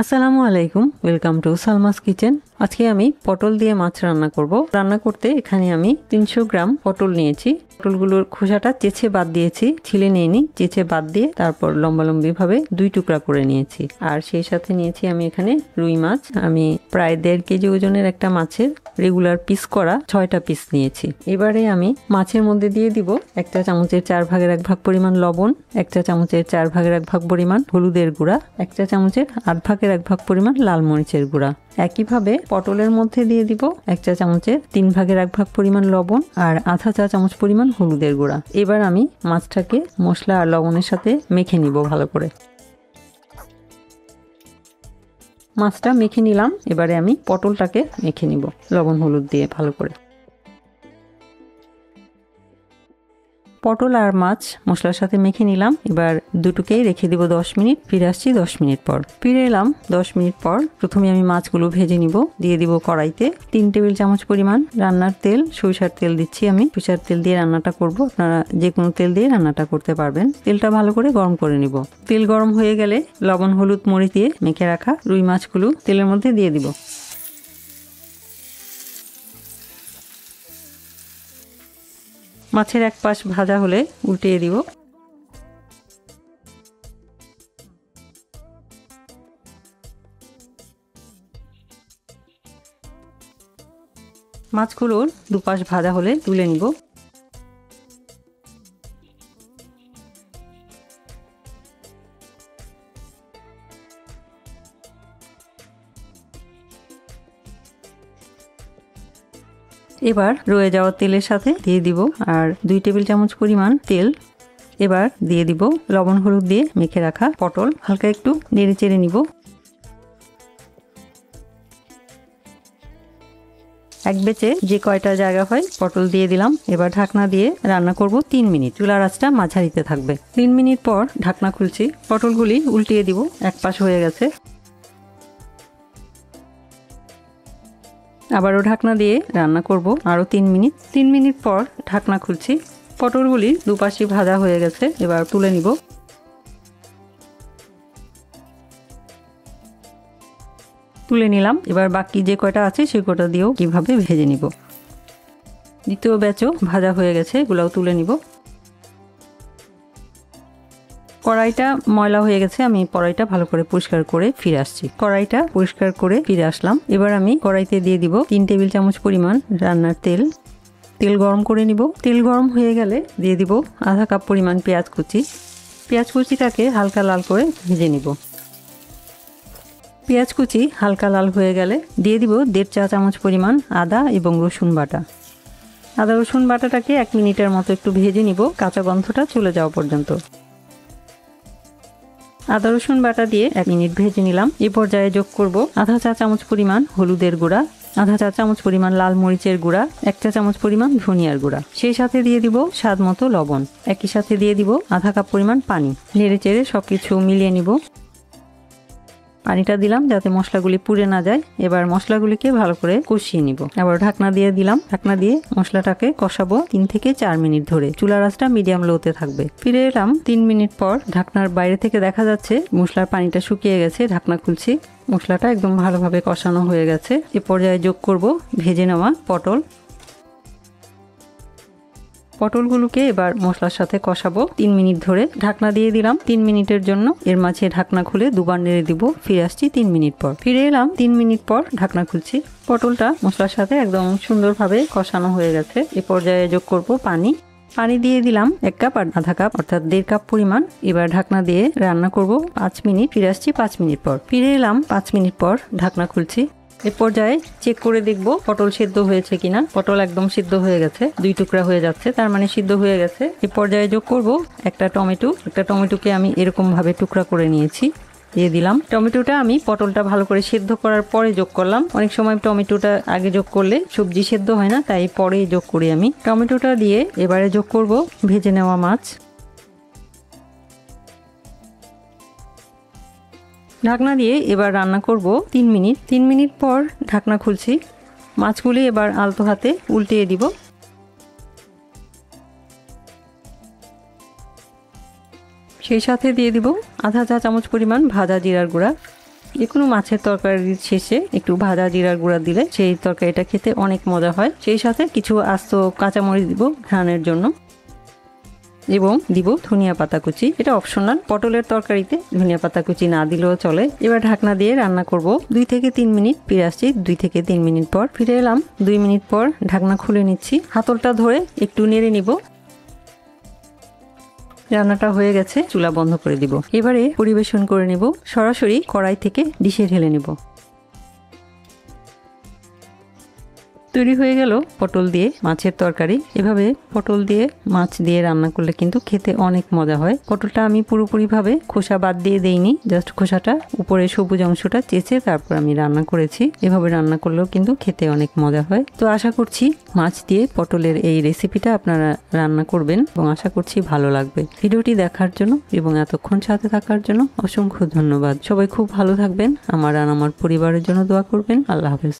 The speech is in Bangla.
আসসালামু আলাইকুম, ওয়েলকাম টু সালমাস কিচেন। আজকে আমি পটল দিয়ে মাছ রান্না করব। রান্না করতে এখানে আমি 300 গ্রাম পটল নিয়েছি। পটলগুলোর খোসাটা চেঁচে বাদ দিয়েছি, ছিলে নিইনি, চেঁচে বাদ দিয়ে তারপর লম্বালম্বি ভাবে 2 টুকরা করে নিয়েছি। আর সেই সাথে নিয়েছি আমি এখানে রুই মাছ। আমি প্রায় 1.5 কেজি ওজনের একটা মাছের রেগুলার পিস করা 6টা পিস নিয়েছি। এবারে আমি মাছের মধ্যে দিয়ে দিব 1 চা চামচের 4 ভাগের 1 ভাগ পরিমাণ লবণ, 1 চা চামচের 4 ভাগের 1 ভাগ পরিমাণ হলুদের গুঁড়া, 1 চা চামচের 8 ভাগের 1 ভাগ পরিমাণ লাল মরিচের গুঁড়া। একইভাবে পটলের মধ্যে দিয়ে দিব 1 চা চামচের 3 ভাগের 1 ভাগ পরিমাণ লবণ আর আধা চা চামচ পরিমাণ হলুদের গুঁড়া। এবার আমি মাছটাকে মশলা আর লবণের সাথে মেখে নিব ভালো করে। মাছটা মেখে নিলাম, এবারে আমি পটলটাকে মেখে নিব লবণ হলুদ দিয়ে ভালো করে। পটল আর মাছ মশলার সাথে মেখে নিলাম। এবার দুটোকেই রেখে দিব 10 মিনিট। ফিরে আসছি 10 মিনিট পর। ফিরে এলাম 10 মিনিট পর। প্রথমে আমি মাছগুলো ভেজে নিব। দিয়ে দিব কড়াইতে 3 টেবিল চামচ পরিমাণ রান্নার তেল, সরিষার তেল দিচ্ছি আমি। সরিষার তেল দিয়ে রান্নাটা করব, আপনারা যে কোনো তেল দিয়ে রান্নাটা করতে পারবেন। তেলটা ভালো করে গরম করে নিব। তেল গরম হয়ে গেলে লবণ হলুদ মরিচ দিয়ে মেখে রাখা রুই মাছগুলো তেলের মধ্যে দিয়ে দিব। মাছের এক পাশ ভাজা হলে উল্টিয়ে দিব। মাছগুলোর দুপাশ ভাজা হলে তুলে নিব। এবার রয়ে যাওয়া তেলের সাথে দিয়ে দিব আর 2 টেবিল চামচ পরিমাণ তেল। এবার দিয়ে দিব লবণ হলুদ দিয়ে মেখে রাখা পটল। হালকা একটু নেড়ে চেড়ে নিব। এক বেচে যে কয়টা জায়গা হয় পটল দিয়ে দিলাম। এবার ঢাকনা দিয়ে রান্না করব 3 মিনিট। চুলার আঁচটা মাঝারিতে থাকবে। 3 মিনিট পর ঢাকনা খুলছি। পটলগুলি উল্টিয়ে দিব। এক পাশ হয়ে গেছে। আবারও ঢাকনা দিয়ে রান্না করব আরো 3 মিনিট। 3 মিনিট পর ঢাকনা খুলছি। পটলগুলি দুপাশই ভাজা হয়ে গেছে। এবার তুলে নিব। তুলে নিলাম। এবার বাকি যে কয়টা আছে সে কয়টা দিয়েও কিভাবে ভেজে নিব। দ্বিতীয় ব্যাচও ভাজা হয়ে গেছে, এগুলাও তুলে নিব। কড়াইটা ময়লা হয়ে গেছে, আমি কড়াইটা ভালো করে পরিষ্কার করে ফিরে আসছি। কড়াইটা পরিষ্কার করে ফিরে আসলাম। এবার আমি কড়াইতে দিয়ে দিব 3 টেবিল চামচ পরিমাণ রান্নার তেল। তেল গরম করে নিব। তেল গরম হয়ে গেলে দিয়ে দিব আধা কাপ পরিমাণ পেঁয়াজ কুচি। পেঁয়াজ কুচিটাকে হালকা লাল করে ভেজে নিব। পেঁয়াজ কুচি হালকা লাল হয়ে গেলে দিয়ে দিব 1.5 চা চামচ পরিমাণ আদা এবং রসুন বাটা। আদা রসুন বাটাটাকে 1 মিনিটের মতো একটু ভেজে নিব, কাঁচা গন্ধটা চলে যাওয়া পর্যন্ত। আদা রসুন বাটা দিয়ে 1 মিনিট ভেজে নিলাম। এই পর্যায়ে যোগ করব আধা চা চামচ পরিমাণ হলুদের গুঁড়া, আধা চা চামচ পরিমাণ লাল মরিচের গুঁড়া, 1 চা চামচ পরিমাণ ধনিয়ার গুঁড়া। সেই সাথে দিয়ে দিব স্বাদ মতো লবণ। একই সাথে দিয়ে দিব আধা কাপ পরিমাণ পানি। নেড়ে চেড়ে সবকিছু মিলিয়ে নিব। পানিটা দিলাম যাতে মশলাগুলি পুড়ে না যায়। এবার মশলাগুলিকে ভালো করে কষিয়ে নিব। আবার ঢাকনা দিয়ে দিলাম। ঢাকনা দিয়ে মশলাটাকে কষাবো 3 থেকে 4 মিনিট ধরে। চুলার আঁচটা মিডিয়াম লোতে থাকবে। ফিরে এলাম 3 মিনিট পর। ঢাকনার বাইরে থেকে দেখা যাচ্ছে মশলার পানিটা শুকিয়ে গেছে। ঢাকনা খুলছি। মশলাটা একদম ভালোভাবে কষানো হয়ে গেছে। এ পর্যায়ে যোগ করব ভেজে নেওয়া পটল। পটলগুলোকে এবার মশলার সাথে কষাবো 3 মিনিট ধরে। ঢাকনা দিয়ে দিলাম 3 মিনিটের জন্য। এর মাঝে ঢাকনা খুলে দুবার নেড়ে দিব। ফিরে আসছি 3 মিনিট পর। ফিরে এলাম 3 মিনিট পর। ঢাকনা খুলছি। পটলটা মশলার সাথে একদম সুন্দরভাবে কষানো হয়ে গেছে। এ পর্যায়ে যোগ করব পানি। পানি দিয়ে দিলাম 1 কাপ আর আধা কাপ, অর্থাৎ 1.5 কাপ পরিমাণ। এবার ঢাকনা দিয়ে রান্না করব 5 মিনিট। ফিরে আসছি 5 মিনিট পর। ফিরে এলাম 5 মিনিট পর। ঢাকনা খুলছি। এ পর্যায়ে চেক করে দেখব পটল সিদ্ধ হয়েছে কিনা। পটল একদম সিদ্ধ হয়ে গেছে, 2 টুকরা হয়ে যাচ্ছে, তার মানে সিদ্ধ হয়ে গেছে। এ পর্যায়ে যোগ করব একটা টমেটো। একটা টমেটোকে আমি এরকম ভাবে টুকরা করে নিয়েছি, দিয়ে দিলাম। টমেটোটা আমি পটলটা ভালো করে সিদ্ধ করার পরে যোগ করলাম। অনেক সময় টমেটোটা আগে যোগ করলে সবজি সিদ্ধ হয় না, তাই পরেই যোগ করি আমি। টমেটোটা দিয়ে এবারে যোগ করব ভেজে নেওয়া মাছ। ঢাকনা দিয়ে এবার রান্না করব 3 মিনিট। 3 মিনিট পর ঢাকনা খুলছি। মাছগুলি এবার আলতো হাতে উল্টিয়ে দিব। সেই সাথে দিয়ে দিব আধা চা চামচ পরিমাণ ভাজা জিরার গুঁড়া। যে কোনো মাছের তরকারির শেষে একটু ভাজা জিরার গুঁড়া দিলে সেই তরকারিটা খেতে অনেক মজা হয়। সেই সাথে কিছু আস্ত কাঁচামরিচ দিব ঘ্রাণের জন্য এবং দিব ধনিয়া পাতা কুচি। এটা অপশনাল, পটলের তরকারিতে ধনিয়া পাতা কুচি না দিলেও চলে। এবার ঢাকনা দিয়ে রান্না করব 2 থেকে 3 মিনিট। ফিরে আসছি 2 থেকে 3 মিনিট পর। ফিরে এলাম 2 মিনিট পর। ঢাকনা খুলে নিচ্ছি, হাতলটা ধরে একটু নেড়ে নিব। রান্নাটা হয়ে গেছে, চুলা বন্ধ করে দিব। এবারে পরিবেশন করে নিব। সরাসরি কড়াই থেকে ডিশে ঢেলে নিব। তৈরি হয়ে গেল পটল দিয়ে মাছের তরকারি। এভাবে পটল দিয়ে মাছ দিয়ে রান্না করলে কিন্তু খেতে অনেক মজা হয়। পটলটা আমি পুরোপুরিভাবে খোসা বাদ দিয়ে দেইনি, জাস্ট খোসাটা উপরে সবুজ অংশটা চেঁচে তারপর আমি রান্না করেছি। এভাবে রান্না করলেও কিন্তু খেতে অনেক মজা হয়। তো আশা করছি মাছ দিয়ে পটলের এই রেসিপিটা আপনারা রান্না করবেন এবং আশা করছি ভালো লাগবে। ভিডিওটি দেখার জন্য এবং এতক্ষণ সাথে থাকার জন্য অসংখ্য ধন্যবাদ। সবাই খুব ভালো থাকবেন, আমার আর আমার পরিবারের জন্য দোয়া করবেন। আল্লাহ হাফেজ।